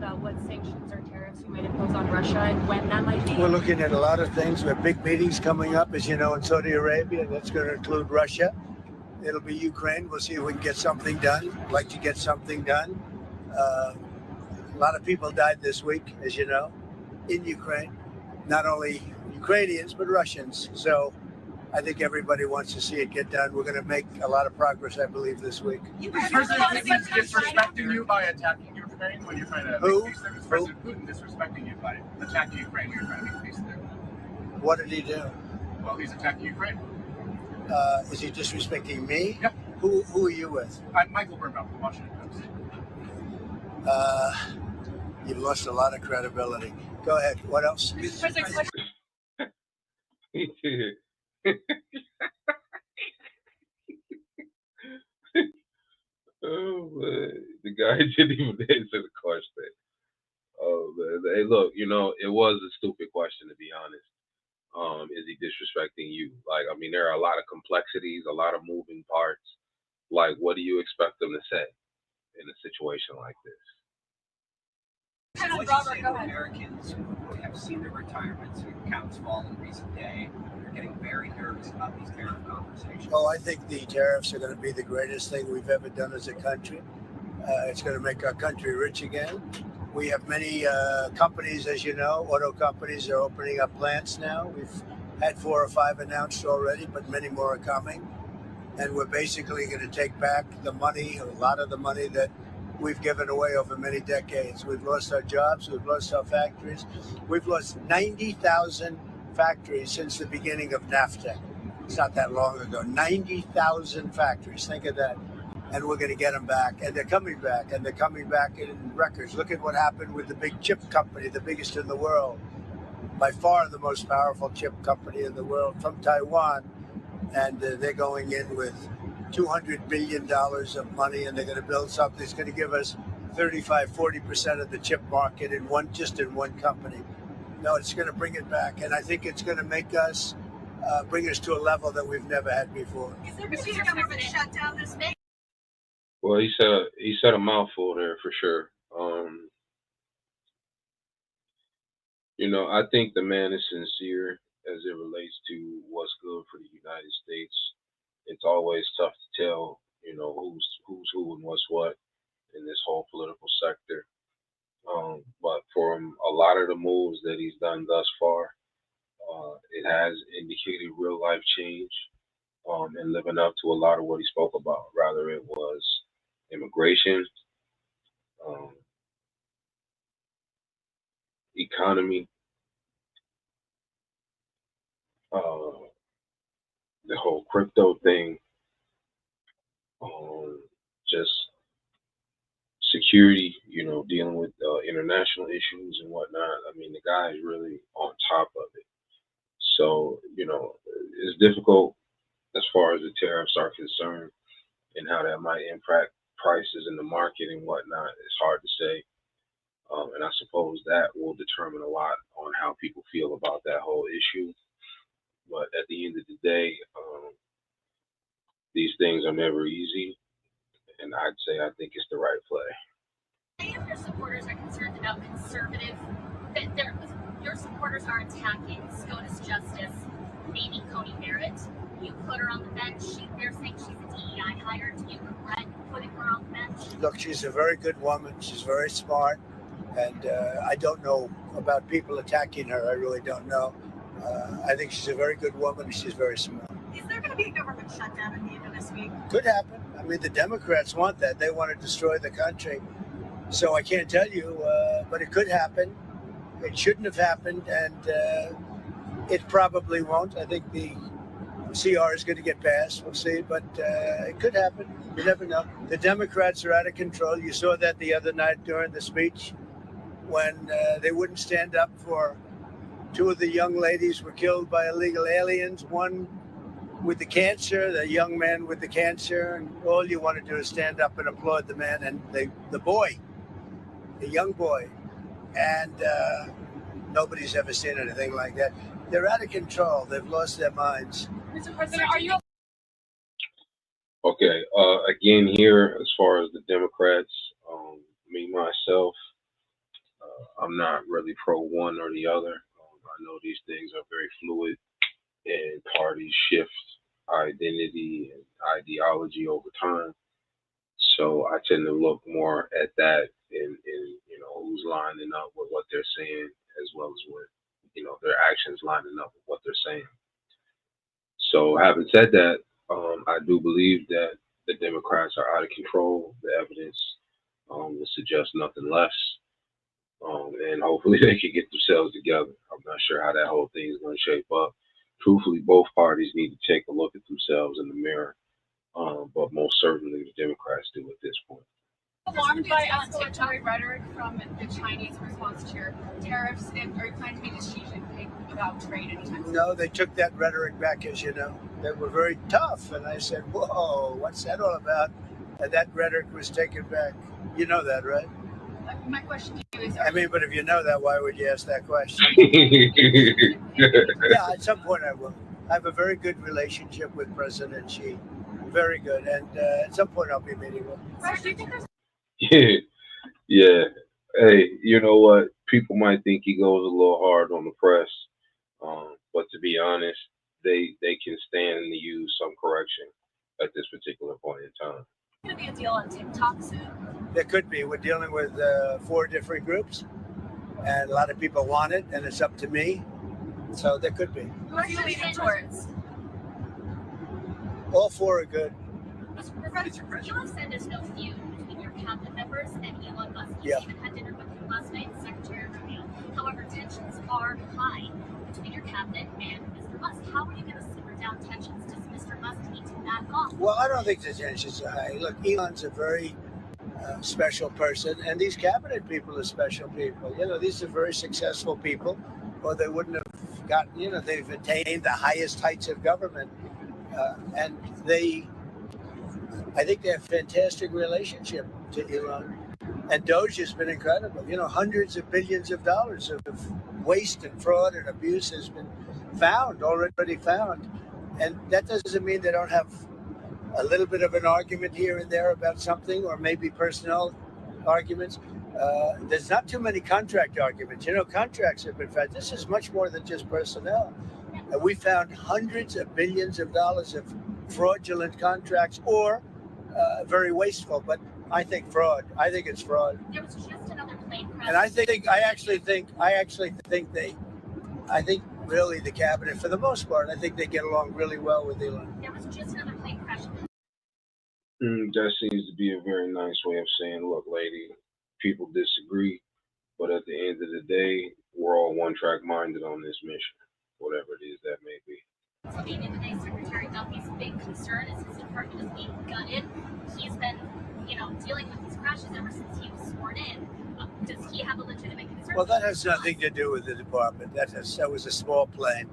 about what sanctions or tariffs you might impose on Russia and when that might be? We're looking at a lot of things. We have big meetings coming up, as you know, in Saudi Arabia. That's going to include Russia. It'll be Ukraine. We'll see if we can get something done. I'd like to get something done. A lot of people died this week, as you know, in Ukraine. Not only Ukrainians, but Russians. So I think everybody wants to see it get done. We're going to make a lot of progress, I believe, this week. Is President Putin disrespecting you by attacking Ukraine when you're trying to Who? make peace there? Is President Putin disrespecting you by attacking Ukraine when you're trying to make peace there? What did he do? Well, he's attacking Ukraine. Is he disrespecting me? Yeah. Who are you with? I'm Michael Burnbaum from Washington Post. You've lost a lot of credibility. Go ahead. What else? Oh man, the guy didn't even answer the question. Oh man, hey, look, you know, it was a stupid question to be honest. Is he disrespecting you? Like, I mean, there are a lot of complexities, a lot of moving parts. Like, what do you expect them to say in a situation like this? Robert, go ahead. Americans who have seen their retirements accounts fall in recent day are getting very nervous about these tariff conversations. Oh, I think the tariffs are going to be the greatest thing we've ever done as a country. It's going to make our country rich again. We have many companies, as you know, auto companies are opening up plants now. We've had 4 or 5 announced already, but many more are coming. And we're basically going to take back the money, a lot of the money that we've given away over many decades. We've lost our jobs, we've lost our factories. We've lost 90,000 factories since the beginning of NAFTA. It's not that long ago. 90,000 factories, think of that. And we're going to get them back. And they're coming back, and they're coming back in records. Look at what happened with the big chip company, the biggest in the world. By far the most powerful chip company in the world, from Taiwan. And they're going in with $200 billion of money, and they're going to build something that's going to give us 35-40% of the chip market in one company. No, it's going to bring it back, and I think it's going to make us bring us to a level that we've never had before. Is there going to be a government shutdown this May? Well, he said a mouthful there for sure. You know, I think the man is sincere as it relates to what's good for the United States. It's always tough to tell, you know, who's who and what's what in this whole political sector. But from a lot of the moves that he's done thus far, it has indicated real life change and living up to a lot of what he spoke about. Rather it was immigration, economy, the whole crypto thing, just security, you know, dealing with international issues and whatnot. I mean, the guy is really on top of it. So, you know, it's difficult as far as the tariffs are concerned and how that might impact prices in the market and whatnot. It's hard to say. And I suppose that will determine a lot on how people feel about that whole issue. But at the end of the day, these things are never easy. And I'd say I think it's the right play. Many of your supporters are concerned about your supporters are attacking SCOTUS Justice, Amy Coney Barrett. You put her on the bench. They're saying she's a DEI hire. Do you regret putting her on the bench? Look, she's a very good woman. She's very smart. And I don't know about people attacking her. I really don't know. I think she's a very good woman. She's very smart. Is there going to be a government shutdown at the end of this week? Could happen. I mean, the Democrats want that. They want to destroy the country. So I can't tell you, but it could happen. It shouldn't have happened, and it probably won't. I think the CR is going to get passed. We'll see, but it could happen. You never know. The Democrats are out of control. You saw that the other night during the speech when they wouldn't stand up for 2 of the young ladies were killed by illegal aliens. One with the cancer, the young man with the cancer, and all you want to do is stand up and applaud the man and the boy, the young boy. And nobody's ever seen anything like that. They're out of control. They've lost their minds. Mr. President, are you? Okay. Again, here, as far as the Democrats, me, myself, I'm not really pro one or the other. I know these things are very fluid, and parties shift identity and ideology over time. So I tend to look more at that in who's lining up with what they're saying, as well as what their actions lining up with what they're saying. So having said that, I do believe that the Democrats are out of control. The evidence would suggest nothing less. And hopefully they can get themselves together. I'm not sure how that whole thing is going to shape up. Truthfully, both parties need to take a look at themselves in the mirror, but most certainly the Democrats do at this point. Alarmed by escalatory rhetoric from the Chinese response to your tariffs, and are you planning to meet with Xi Jinping about trade anytime soon? No, they took that rhetoric back, as you know. They were very tough, and I said, "Whoa, what's that all about?" And that rhetoric was taken back. You know that, right? My question to you is: I mean, but if you know that, why would you ask that question? Yeah, at some point I will. I have a very good relationship with President Xi, very good, and at some point I'll be meeting with him. Sir, do you think there's Yeah, yeah. Hey, you know what? People might think he goes a little hard on the press, but to be honest, they can stand to use some correction at this particular point in time. Going to be a deal on TikTok soon? There could be. We're dealing with 4 different groups, and a lot of people want it, and it's up to me. So there could be. who are you leaning towards? All 4 are good. Mr. President, you have said there's no feud between your cabinet members and Elon Musk. You Yeah. even had dinner with him last night, Secretary Rubio. However, tensions are high between your cabinet and Mr. Musk. How are you going to simmer down tensions? Does Mr. Musk need to back off? Well, I don't think the tensions are high. Look, Elon's a very special person, and these cabinet people are special people. These are very successful people, or they wouldn't have gotten, they've attained the highest heights of government. And I think they have a fantastic relationship to Elon. And Doge has been incredible. Hundreds of billions of dollars of waste and fraud and abuse has been already found. And that doesn't mean they don't have a little bit of an argument here and there about something, or maybe personnel arguments. There's not too many contract arguments. Contracts have been found. This is much more than just personnel. And we found hundreds of billions of dollars of fraudulent contracts, or very wasteful. But I think fraud. I think it's fraud. There was just another plane crash. And I think really the cabinet, for the most part, I think they get along really well with Elon. There was just another plane crash. That seems to be a very nice way of saying, look, lady, people disagree, but at the end of the day, we're all one track minded on this mission, whatever it is that may be. So at the end of the day, Secretary Duffy's big concern is his department is being gutted. He's been, dealing with these crashes ever since he was sworn in. Does he have a legitimate concern? Well, that has nothing to do with the department. That was a small plane,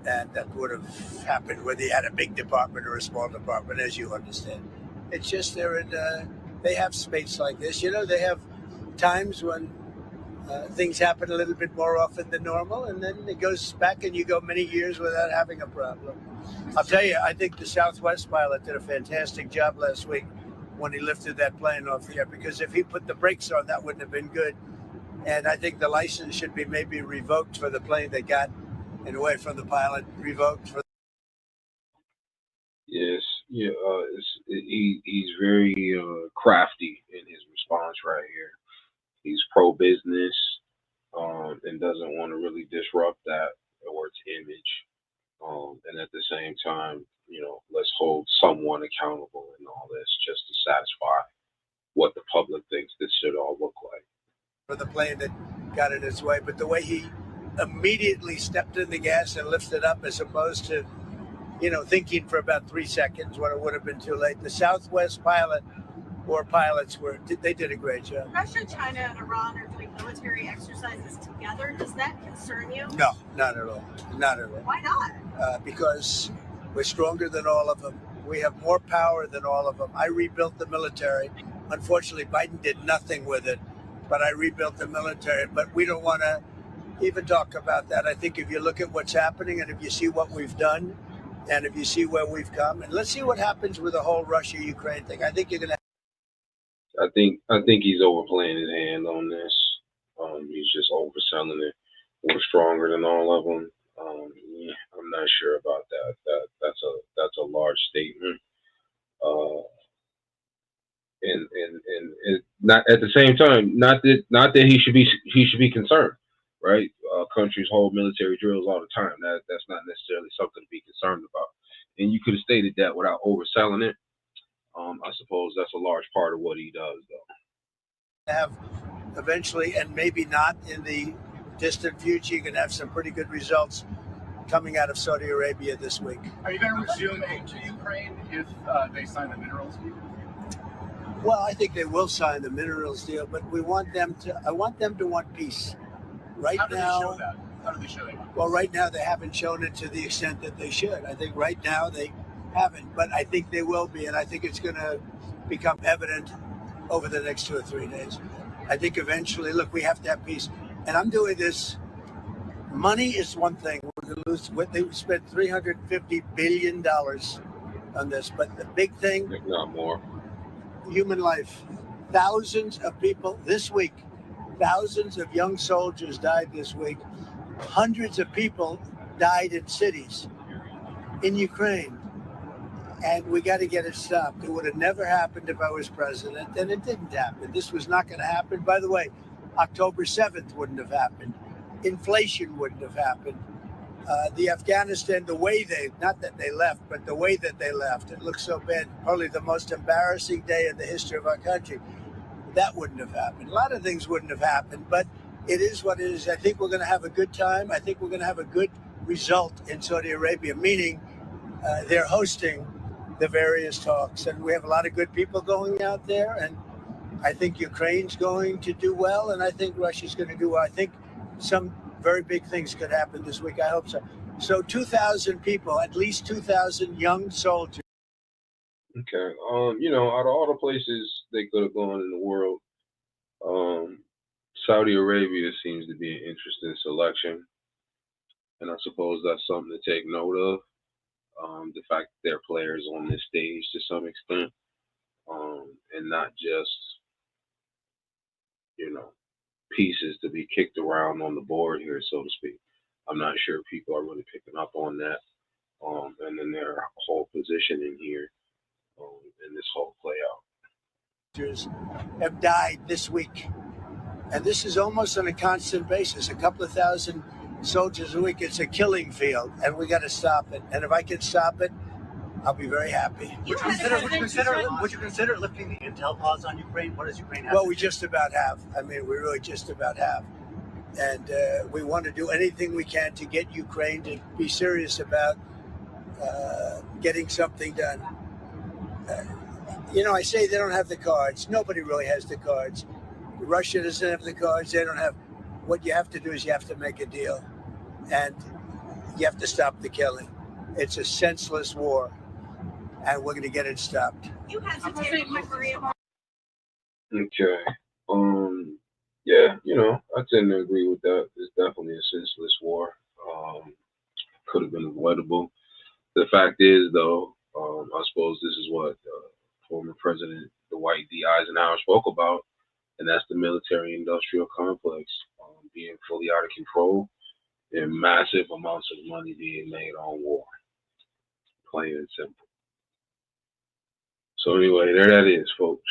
and that would have happened whether you had a big department or a small department, as you understand. It's just they have space like this. They have times when things happen a little bit more often than normal, and then it goes back and you go many years without having a problem. I'll tell you, I think the Southwest pilot did a fantastic job last week when he lifted that plane off the air, because if he put the brakes on, that wouldn't have been good. And I think the license should be maybe revoked for the plane that got in the way from the pilot, revoked for. Yes, yeah, he's very crafty in his response right here. He's pro-business, and doesn't want to really disrupt that or its image. And at the same time, let's hold someone accountable in all this, just to satisfy what the public thinks this should all look like. For the plane that got in its way, but the way he immediately stepped in the gas and lifted up, as opposed to, thinking for about 3 seconds when it would have been too late. The Southwest pilot or pilots they did a great job. Russia, China, and Iran are doing military exercises together. Does that concern you? No, not at all. Not at all. Why not? Because we're stronger than all of them. We have more power than all of them. I rebuilt the military. Unfortunately, Biden did nothing with it, but I rebuilt the military. But we don't want to even talk about that. I think if you look at what's happening, and if you see what we've done, and if you see where we've come, and let's see what happens with the whole Russia-Ukraine thing. I think you're going to. I think he's overplaying his hand on this. He's just overselling it. We're stronger than all of them. Yeah, I'm not sure about that. That's a large statement. Uh, and not at the same time, not that he should be concerned, right? Countries hold military drills all the time. That's not necessarily something to be concerned about. And you could have stated that without overselling it. I suppose that's a large part of what he does, though. Have eventually, and maybe not in the distant future, you can have some pretty good results coming out of Saudi Arabia this week. Are you going to resume aid to Ukraine if they sign the minerals deal? Well, I think they will sign the minerals deal, but I want them to want peace. Right How do now, they show that? How do they show that? well, right now they haven't shown it to the extent that they should. I think right now they haven't, but I think they will be, and I think it's going to become evident over the next 2 or 3 days. I think eventually, look, we have to have peace, and I'm doing this. Money is one thing. We're going to lose. They spent $350 billion on this, but the big thing, If not more. human life. Thousands of people this week. Thousands of young soldiers died this week. Hundreds of people died in cities in Ukraine. And we got to get it stopped. It would have never happened if I was president, and it didn't happen. This was not going to happen. By the way, October 7th wouldn't have happened. Inflation wouldn't have happened. The Afghanistan, the way not that they left, but the way that they left, it looks so bad. Probably the most embarrassing day in the history of our country. That wouldn't have happened. A lot of things wouldn't have happened, but it is what it is. I think we're going to have a good time. I think we're going to have a good result in Saudi Arabia, meaning they're hosting the various talks. And we have a lot of good people going out there. And I think Ukraine's going to do well. And I think Russia's going to do well. I think some very big things could happen this week. I hope so. So 2,000 people, at least 2,000 young soldiers. Okay. Out of all the places they could have gone in the world, Saudi Arabia seems to be an interesting selection. And I suppose that's something to take note of. The fact that they're players on this stage to some extent, and not just, pieces to be kicked around on the board here, so to speak. I'm not sure people are really picking up on that, and then their whole positioning here, in this whole play out. Have died this week. And this is almost on a constant basis, a couple of thousand soldiers a week. It's a killing field, and we got to stop it. And if I can stop it, I'll be very happy. Would you consider lifting the intel pause on Ukraine? What does Ukraine have? Well, we just about have. I mean, we really just about have. And we want to do anything we can to get Ukraine to be serious about getting something done. I say they don't have the cards. Nobody really has the cards. Russia doesn't have the cards. They don't have. What you have to do is you have to make a deal. And you have to stop the killing. It's a senseless war. And we're going to get it stopped. You hesitate with Maria. Okay. Yeah, I tend to agree with that. It's definitely a senseless war. Could have been avoidable. The fact is, though, I suppose this is what former President Dwight D. Eisenhower spoke about, and that's the military-industrial complex being fully out of control and massive amounts of money being made on war. Plain and simple. So anyway, there that is, folks.